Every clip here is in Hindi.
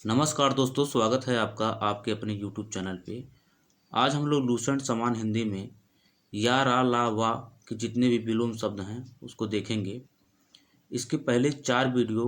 नमस्कार दोस्तों, स्वागत है आपका आपके अपने YouTube चैनल पे। आज हम लोग लूसेंट समान हिंदी में या, रा, ला, वा के जितने भी विलोम शब्द हैं उसको देखेंगे। इसके पहले 4 वीडियो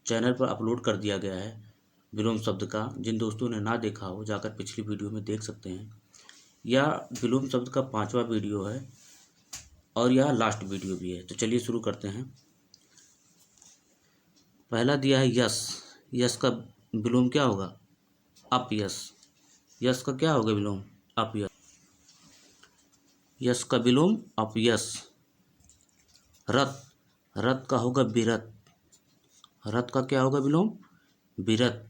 चैनल पर अपलोड कर दिया गया है विलोम शब्द का। जिन दोस्तों ने ना देखा हो जाकर पिछली वीडियो में देख सकते हैं। यह विलोम शब्द का 5वां वीडियो है और यह लास्ट वीडियो भी है। तो चलिए शुरू करते हैं। पहला दिया है यस। यस का विलोम क्या होगा? अपयश। यश का क्या होगा विलोम? अपयश। यश का विलोम अपयश। रथ। रथ का होगा विरत। रथ का क्या होगा विलोम? विरत।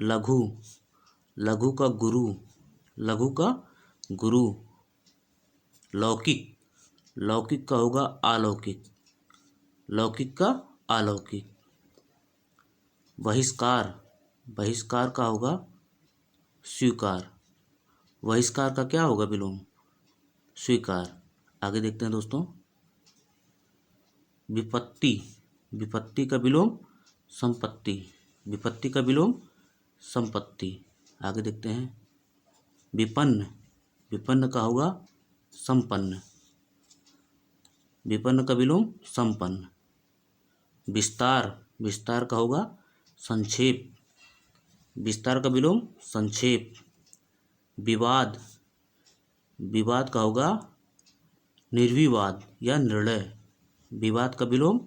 लघु। लघु का गुरु। लघु का गुरु। लौकिक। लौकिक का होगा अलौकिक। लौकिक का अलौकिक। बहिष्कार। बहिष्कार का होगा स्वीकार। बहिष्कार का क्या होगा विलोम? स्वीकार। आगे देखते हैं दोस्तों। विपत्ति। विपत्ति का विलोम संपत्ति। विपत्ति का विलोम संपत्ति। आगे देखते हैं। विपन्न। विपन्न का होगा संपन्न। विपन्न का विलोम संपन्न। विस्तार। विस्तार का होगा संक्षेप। विस्तार का विलोम संक्षेप। विवाद। विवाद का होगा निर्विवाद या निर्णय। विवाद का विलोम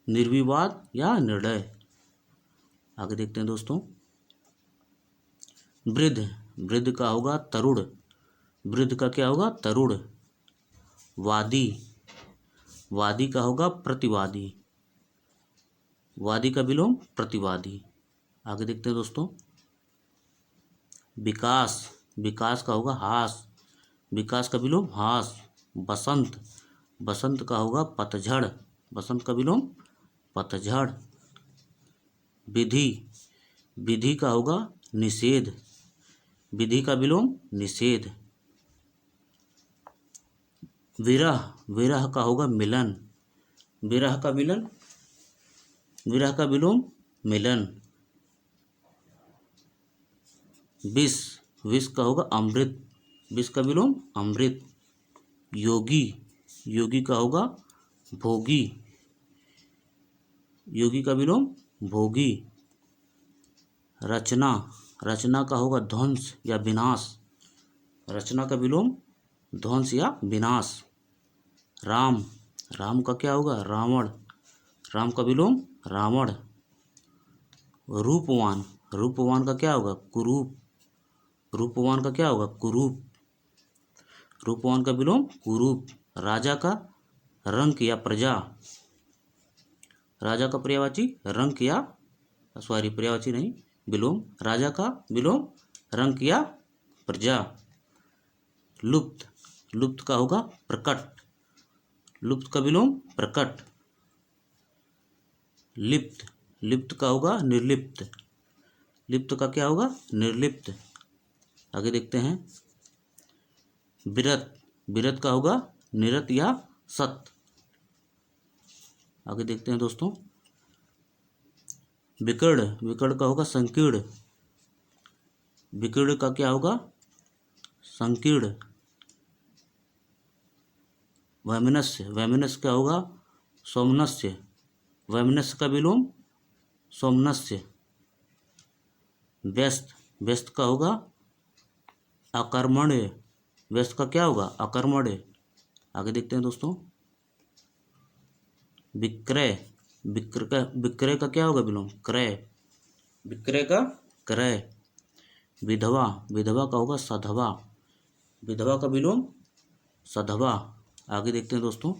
निर्विवाद या निर्णय। आगे देखते हैं दोस्तों। वृद्ध। वृद्ध का होगा तरुण। वृद्ध का क्या होगा? तरुण। वादी। वादी का होगा प्रतिवादी। वादी का विलोम प्रतिवादी। आगे देखते हैं दोस्तों। विकास। विकास का होगा हास। विकास का विलोम हास। बसंत। बसंत का होगा पतझड़। बसंत का विलोम पतझड़। विधि। विधि का होगा निषेध। विधि का विलोम निषेध। विरह। विरह का होगा मिलन। विरह का मिलन। विरह का विलोम मिलन। विष। विष का होगा अमृत। विष का विलोम अमृत। योगी। योगी का होगा भोगी। योगी का विलोम भोगी। रचना। रचना का होगा ध्वंस या विनाश। रचना का विलोम ध्वंस या विनाश। राम। राम का क्या होगा? रावण। राम का विलोम रावण। रूपवान। रूपवान का क्या होगा? कुरूप। रूपवान का क्या होगा? कुरूप। रूपवान का विलोम कुरूप। राजा का रंक या प्रजा। राजा का पर्यायवाची रंक या पर्यायवाची नहीं विलोम। राजा का विलोम रंक या प्रजा। लुप्त। लुप्त का होगा प्रकट। लुप्त का विलोम प्रकट। लिप्त। लिप्त का होगा निर्लिप्त। लिप्त का क्या होगा? निर्लिप्त। आगे देखते हैं। विरत। विरत का होगा निरत या सत। आगे देखते हैं दोस्तों। विकर्ण। विकर्ण का होगा संकीर्ण। विकर्ण का क्या होगा? संकीर्ण। वैमनस्य। वैमनस्य का होगा सोमनस्य। वैमनस्य का विलोम सोमनस्य। व्यस्त। व्यस्त का होगा अकर्मण्य। व्यस्त का क्या होगा? अकर्मण्य। आगे देखते हैं दोस्तों। विक्रय। विक्रय का क्या होगा विलोम? क्रय। विक्रय का क्रय। विधवा। विधवा का होगा सधवा। विधवा का विलोम सधवा। आगे देखते हैं दोस्तों।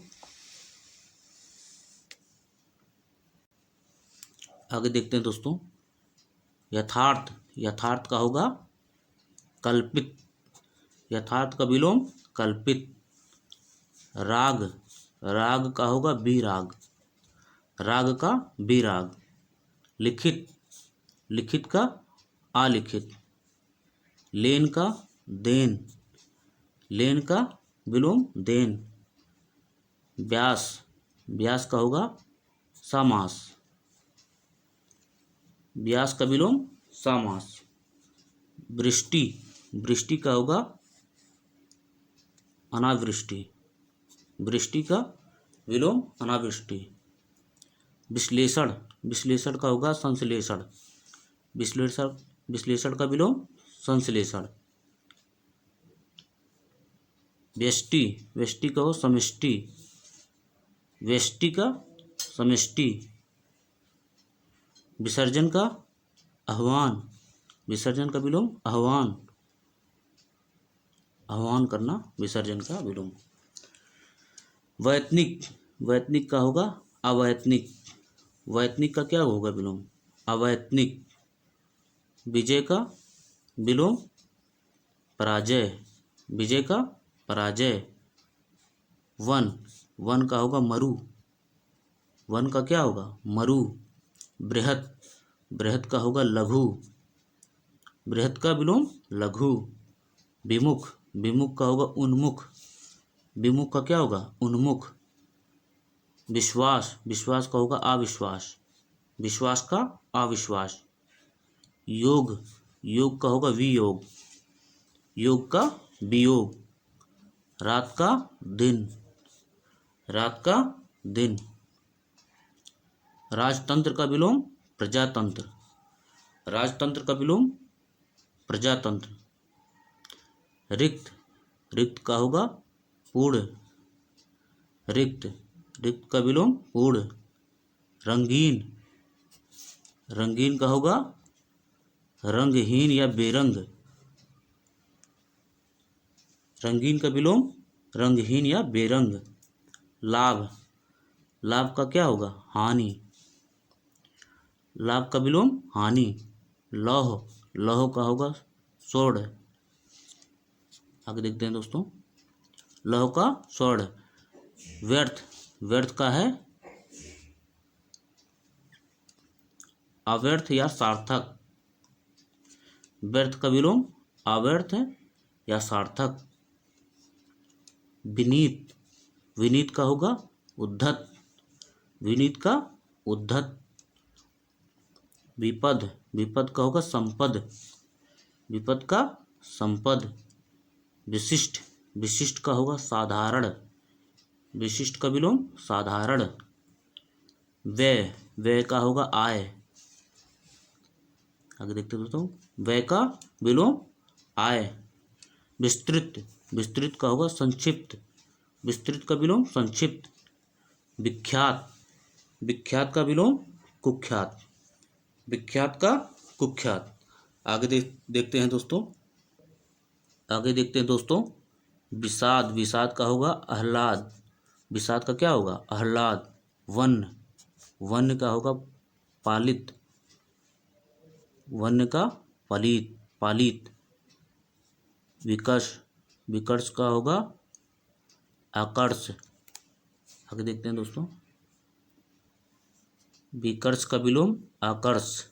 आगे देखते हैं दोस्तों। यथार्थ। यथार्थ का होगा कल्पित। यथार्थ का विलोम कल्पित। राग। राग का होगा विराग। राग का विराग। लिखित। लिखित का अलिखित। लेन का देन। लेन का विलोम देन। व्यास। व्यास का होगा समास। व्यास का विलोम समास। वृष्टि, वृष्टि का होगा अनावृष्टि। वृष्टि का विलोम अनावृष्टि। विश्लेषण, विश्लेषण का होगा संश्लेषण। विश्लेषण, विश्लेषण का विलोम संश्लेषण। व्यष्टि, व्यष्टि का हो समष्टि। व्यष्टि का समष्टि। विसर्जन का आह्वान। विसर्जन का विलोम आह्वान। आह्वान करना विसर्जन का विलोम। वैतनिक, वैतनिक का होगा अवैतनिक। वैतनिक का क्या होगा विलोम अवैतनिक। विजय का विलोम पराजय। विजय का पराजय। वन, वन का होगा मरु। वन का क्या होगा मरु। बृहत, बृहत का होगा लघु। बृहत का विलोम लघु। विमुख, विमुख का होगा उन्मुख। विमुख का क्या होगा उन्मुख। विश्वास, विश्वास का होगा अविश्वास। विश्वास का अविश्वास। योग, योग का होगा वियोग। योग का वियोग। रात का दिन। रात का दिन। राजतंत्र का विलोम प्रजातंत्र। राजतंत्र का विलोम प्रजातंत्र। रिक्त, रिक्त का होगा पूर्ण। रिक्त, रिक्त का विलोम पूर्ण। रंगीन, रंगीन का होगा रंगहीन या बेरंग। रंगीन का विलोम रंगहीन या बेरंग। लाभ, लाभ का क्या होगा हानि। लाभ का विलोम हानि। लौह, लौह का होगा स्वर्ण। आगे देखते हैं दोस्तों लौह का स्वर्ण। व्यर्थ, व्यर्थ का है अव्यर्थ या सार्थक। व्यर्थ का विलोम अव्यर्थ या सार्थक। विनीत, विनीत का होगा उद्धत। विनीत का उद्धत। विपद, विपद का होगा संपद। विपद का संपद। विशिष्ट, विशिष्ट का होगा साधारण। विशिष्ट का विलोम साधारण। व्यय, व्यय का होगा आय। आगे देखते हैं दोस्तों व्यय का विलोम आय। विस्तृत, विस्तृत का होगा संक्षिप्त। विस्तृत का विलोम संक्षिप्त। विख्यात, विख्यात का विलोम कुख्यात। विख्यात का कुख्यात। आगे देखते हैं दोस्तों आगे देखते हैं दोस्तों विषाद, विषाद का होगा आह्लाद। विषाद का क्या होगा आह्लाद। वन्य, वन्य का होगा पालित। वन्य का पालित, पालित। विकर्ष, विकर्ष का होगा आकर्ष। आगे देखते हैं दोस्तों विकर्ष का विलोम आकर्ष।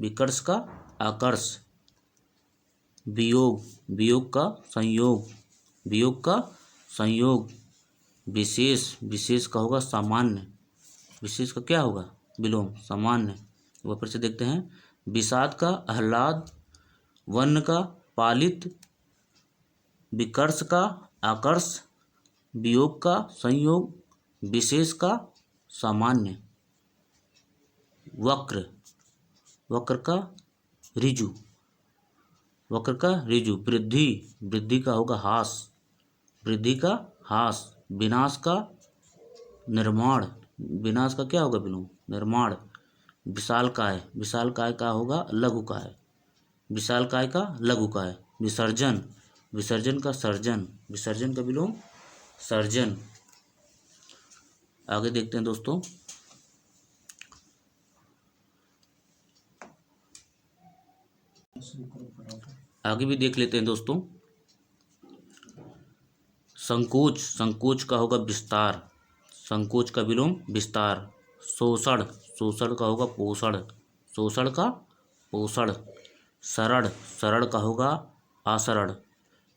विकर्ष का आकर्ष। वियोग, वियोग का संयोग। वियोग का संयोग। विशेष, विशेष का होगा सामान्य। विशेष का क्या होगा विलोम सामान्य। वह फिर से देखते हैं विषाद का आह्लाद। वन्य का पालित। विकर्ष का आकर्ष। वियोग का संयोग। विशेष का सामान्य। वक्र, वक्र का ऋजु। वक्र का ऋजु। वृद्धि, वृद्धि का होगा हास। वृद्धि का हास। विनाश का निर्माण। विनाश का क्या होगा विलोम निर्माण। विशालकाय, विशालकाय का होगा लघुकाय। विशालकाय का लघुकाय। विसर्जन, विसर्जन का सर्जन। विसर्जन का विलोम सर्जन। आगे देखते हैं दोस्तों आगे भी देख लेते हैं दोस्तों संकोच, संकोच का होगा विस्तार। संकोच का विलोम विस्तार। शोषण, शोषण का होगा पोषण। शोषण का पोषण। शरण, शरण का होगा आशरण।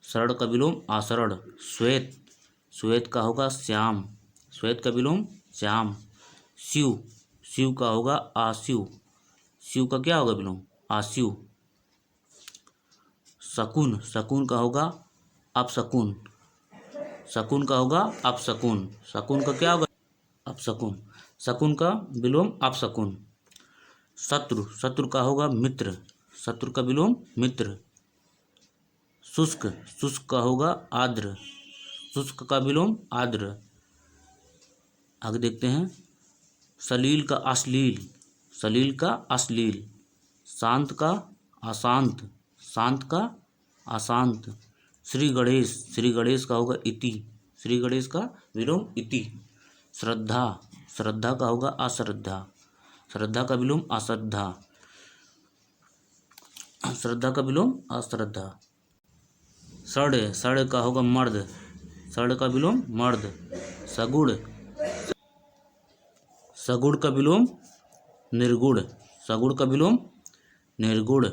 शरण का विलोम आशरण। श्वेत, श्वेत का होगा श्याम। श्वेत का विलोम श्याम। शिव, शिव का होगा आशिव। स्यु का क्या होगा विलोम? आस्यु। शकुन, शकुन का होगा अपशकुन। शकुन का होगा अपशकुन। शकुन का क्या होगा? अपशकुन। शकुन का विलोम अपशकुन। शत्रु, शत्रु का होगा मित्र। शत्रु का विलोम मित्र। शुष्क, शुष्क का होगा आर्द्र। शुष्क का विलोम आर्द्र। आगे देखते हैं। सलील का अश्लील। सलील का अश्लील। शांत का अशांत। शांत का अशांत। श्री गणेश, श्री गणेश का होगा इति। श्री गणेश का विलोम इति। श्रद्धा, श्रद्धा का होगा अश्रद्धा। श्रद्धा का विलोम अश्रद्धा। श्रद्धा का विलोम अश्रद्धा। षड, षड का होगा मर्द। षड का विलोम मर्द। सगुण, सगुण का विलोम निर्गुण। सगुण का विलोम निर्गुण।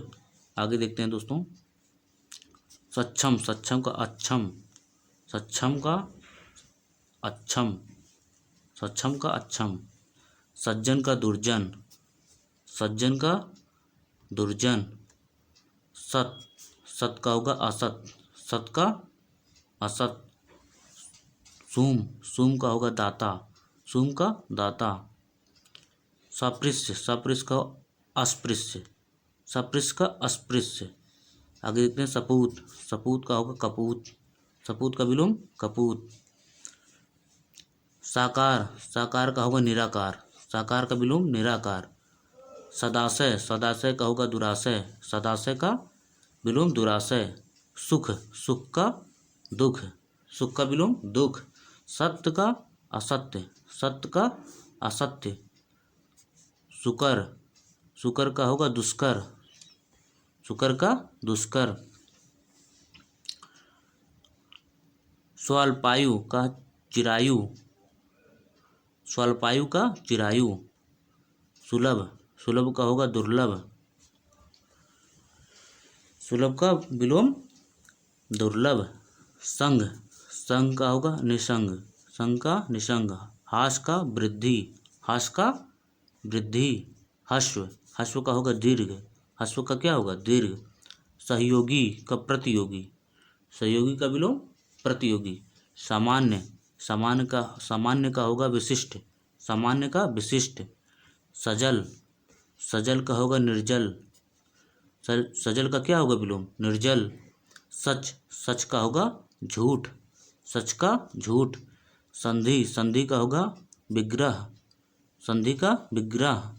आगे देखते हैं दोस्तों। सक्षम, सक्षम का अच्छम। सक्षम का अच्छम। सक्षम का अच्छम। सज्जन का दुर्जन। सज्जन का दुर्जन। सत, सत का होगा असत। सत का असत। सूम, सूम का होगा दाता। सूम का दाता। सपृष्ठ, सपृष्ठ का अस्पृश्य। सपृष्ठ का अस्पृश्य। आगे देखते हैं सपूत। सपूत का होगा कपूत। सपूत का विलोम कपूत। साकार, साकार का होगा निराकार। साकार का विलोम निराकार। सदाशय, सदाशय का होगा दुराशय। सदाशय का विलोम दुराशय। सुख, सुख का दुख। सुख का विलोम दुख। सत्य का असत्य। सत्य का असत्य। सुकर, सुकर का होगा दुष्कर। सुकर का दुष्कर। स्वल्पायु का चिरायु। स्वल्पायु का चिरायु। सुलभ, सुलभ का होगा दुर्लभ। सुलभ का विलोम दुर्लभ। संघ, संघ का होगा निसंग। संघ का निसंग। हास का वृद्धि। हास का वृद्धि। हश्व, हश्व का होगा दीर्घ। हश्व का क्या होगा? दीर्घ। सहयोगी का प्रतियोगी। सहयोगी का विलोम प्रतियोगी। सामान्य, सामान्य का होगा विशिष्ट। सामान्य का विशिष्ट। सजल, सजल का होगा निर्जल। सजल का क्या होगा विलोम? निर्जल। सच, सच का होगा झूठ। सच का झूठ। संधि, संधि का होगा विग्रह। संधि का विग्रह।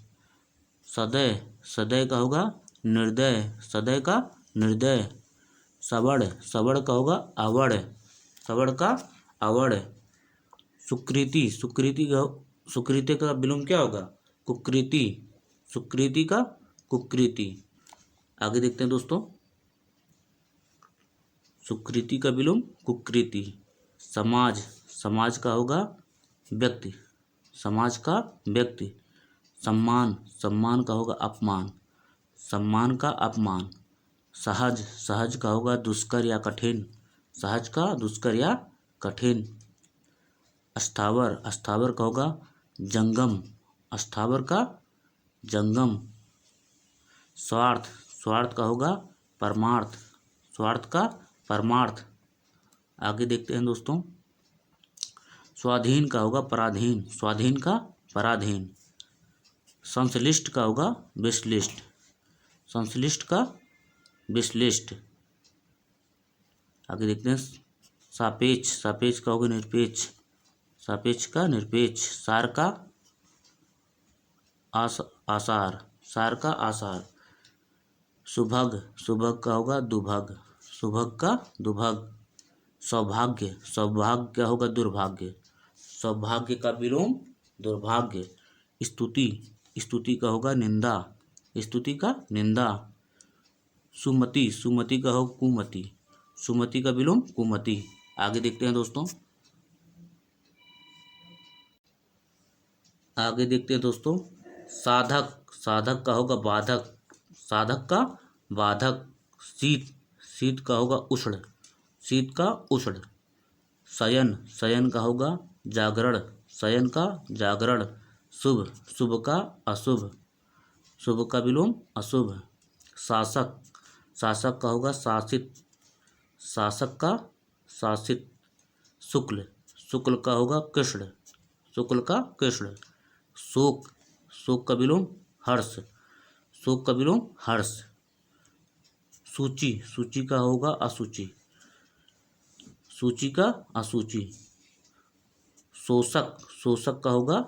सदय, सदय का होगा निर्दय। सदय का निर्दय। सबड़, सबड़ का होगा अवड़। सबड़ का अवड़। सुकृति, सुकृति का विलोम क्या होगा? कुकृति। सुकृति का कुकृति। आगे देखते हैं दोस्तों। सुकृति का विलोम कुकृति। समाज, समाज का होगा व्यक्ति। समाज का व्यक्ति। सम्मान, सम्मान का होगा अपमान। सम्मान का अपमान। सहज, सहज का होगा दुष्कर या कठिन। सहज का दुष्कर या कठिन। अस्थावर, अस्थावर का होगा जंगम। अस्थावर का जंगम। स्वार्थ, स्वार्थ का होगा परमार्थ। स्वार्थ का परमार्थ। आगे देखते हैं दोस्तों। स्वाधीन का होगा पराधीन। स्वाधीन का पराधीन। संश्लिष्ट का होगा विश्लिष्ट। संश्लिष्ट का विश्लिष्ट। आगे देखते हैं। सापेक्ष, सापेक्ष का होगा निरपेक्ष। सापेक्ष का निरपेक्ष। सार का आसार। सार का आसार। सुभग, सुभग का होगा दुभग। सुभग का दुभग। सौभाग्य, सौभाग्य का होगा दुर्भाग्य। सौभाग्य का विलोम दुर्भाग्य। स्तुति, स्तुति का होगा निंदा। स्तुति का निंदा। सुमति, सुमति का होगा कुमति। सुमति का विलोम कुमति। आगे देखते हैं दोस्तों। आगे देखते हैं दोस्तों। साधक, साधक का होगा बाधक। साधक का बाधक। शीत, शीत का होगा उष्ण। शीत का उष्ण। शयन, शयन का होगा जागरण। शयन का जागरण। शुभ, शुभ का अशुभ। शुभ का विलोम अशुभ। शासक, शासक का होगा शासित, शासक का शासित। शुक्ल, शुक्ल का होगा कृष्ण, शुक्ल का कृष्ण। शोक, शोक का विलोम हर्ष, शोक का विलोम हर्ष। सूची, सूची का होगा असूचि, सूची का असूचि। शोषक, शोषक का होगा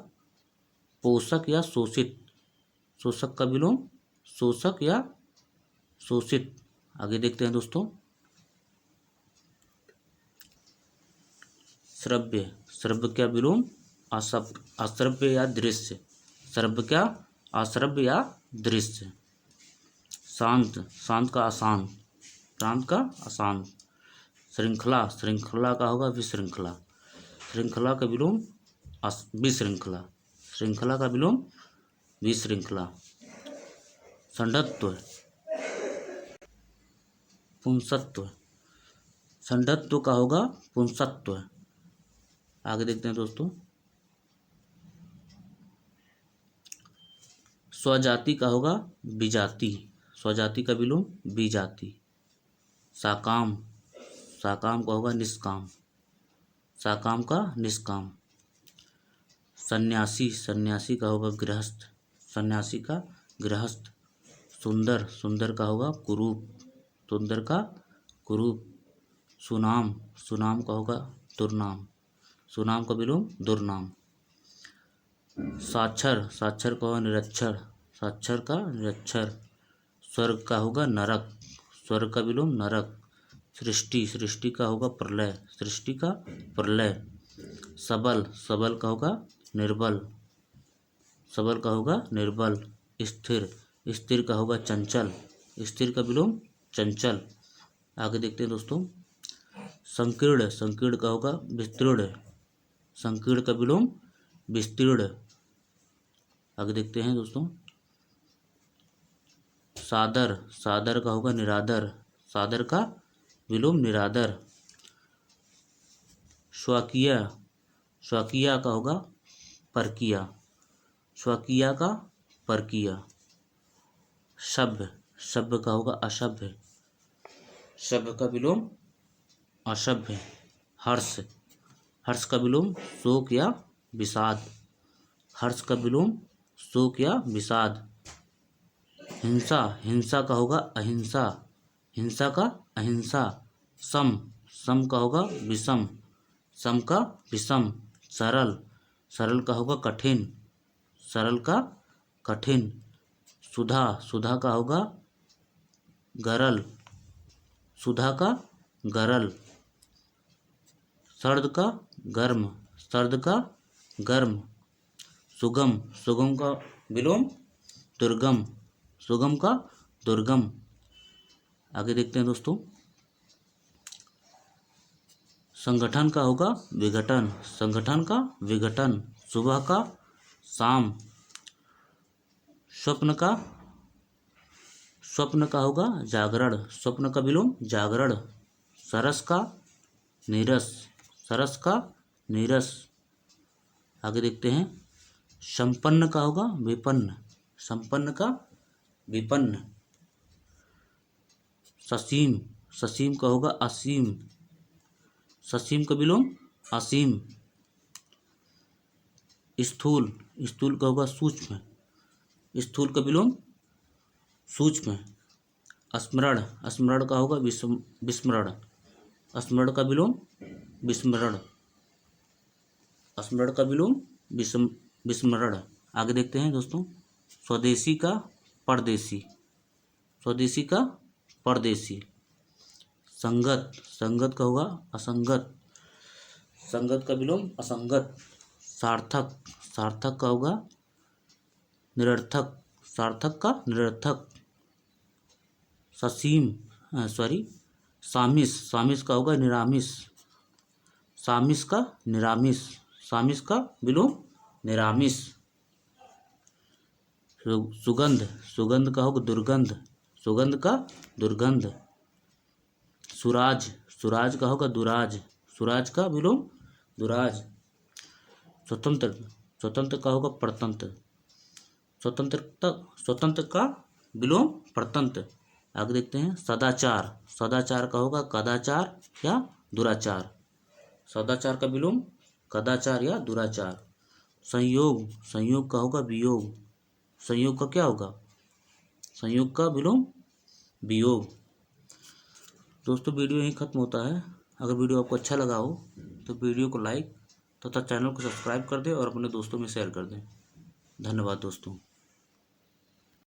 पोषक या शोषित, शोषक का विलोम शोषक या शोषित। आगे देखते हैं दोस्तों। श्रव्य, श्रव्य क्या विलोम अश्रव्य या दृश्य, श्रव्य क्या अश्रव्य या दृश्य। शांत, शांत का अशांत, शांत का अशांत। श्रृंखला, श्रृंखला का होगा विशृंखला, श्रृंखला का विलोम विशृंखला, श्रृंखला का विलोम विशृंखला। षंडत्व, पुंसत्व, षंडत्व का होगा पुंसत्व। आगे देखते हैं दोस्तों। स्वजाति का होगा विजाति, स्वजाति का विलोम विजाति। साकाम, साकाम का होगा निष्काम, साकाम का निष्काम। सन्यासी, सन्यासी का होगा गृहस्थ, सन्यासी का गृहस्थ। सुंदर, सुंदर का होगा कुरूप, सुंदर का कुरूप। सुनाम, सुनाम का होगा दुर्नाम, सुनाम का विलोम दुर्नाम। साक्षर, साक्षर का होगा निरक्षर, साक्षर का निरक्षर। स्वर्ग का होगा नरक, स्वर्ग का विलोम नरक। सृष्टि, सृष्टि का होगा प्रलय, सृष्टि का प्रलय। सबल, सबल का होगा निर्बल, सबल का होगा निर्बल। स्थिर, स्थिर का होगा चंचल, स्थिर का विलोम चंचल। आगे देखते हैं दोस्तों। संकीर्ण, संकीर्ण का होगा विस्तीर्ण, संकीर्ण का विलोम विस्तीर्ण। आगे देखते हैं दोस्तों। सादर, सादर का होगा निरादर, सादर का विलोम निरादर। स्वकीय, स्वकीय का होगा परकीय, स्वकीय का परकीय। सभ्य, सभ्य का होगा असभ्य, सभ्य का विलोम असभ्य। हर्ष, हर्ष का विलोम शोक या विषाद, हर्ष का विलोम शोक या विषाद। हिंसा, हिंसा का होगा अहिंसा, हिंसा का अहिंसा। सम, सम का होगा विषम, सम का विषम। सरल, सरल का होगा कठिन, सरल का कठिन। सुधा, सुधा का होगा गरल, सुधा का गरल। सर्द का गर्म, सर्द का गर्म। सुगम, सुगम का विलोम दुर्गम, सुगम का दुर्गम। आगे देखते हैं दोस्तों। संगठन का होगा विघटन, संगठन का विघटन। सुबह का शाम। स्वप्न का, स्वप्न का होगा जागरण, स्वप्न का विलोम जागरण। सरस का नीरस, सरस का नीरस। आगे देखते हैं। संपन्न का होगा विपन्न, संपन्न का विपन्न। ससीम, ससीम का होगा असीम, ससीम का विलोम असीम। स्थूल, स्थूल का होगा सूक्ष्म, स्थूल का विलोम सूक्ष्म। स्मरण, स्मरण का होगा विस्मरण, स्मरण का विलोम विस्मरण, स्मरण का विलोम विस्मरण। आगे देखते हैं दोस्तों। स्वदेशी का परदेशी, स्वदेशी का परदेशी। संगत, संगत का होगा असंगत, संगत का विलोम असंगत। सार्थक, सार्थक का होगा निरर्थक, सार्थक का निरर्थक। ससीम सामिस, सामिस का होगा निरामिस, सामिस का निरामिस, सामिस का विलोम निरामिस। सुगंध, सुगंध का होगा दुर्गंध, सुगंध का दुर्गंध। सुराज, सुराज का होगा दुराज, सुराज का विलोम दुराज। स्वतंत्र, स्वतंत्र का होगा परतंत्र, स्वतंत्रता, स्वतंत्र का विलोम परतंत्र। आगे देखते हैं सदाचार, सदाचार का होगा कदाचार या दुराचार। सदाचार का विलोम कदाचार या दुराचार। संयोग, संयोग का होगा वियोग। संयोग का क्या होगा? संयोग का विलोम वियोग। दोस्तों वीडियो यहीं खत्म होता है। अगर वीडियो आपको अच्छा लगा हो तो वीडियो को लाइक तथा चैनल को सब्सक्राइब कर दें और अपने दोस्तों में शेयर कर दें। धन्यवाद दोस्तों।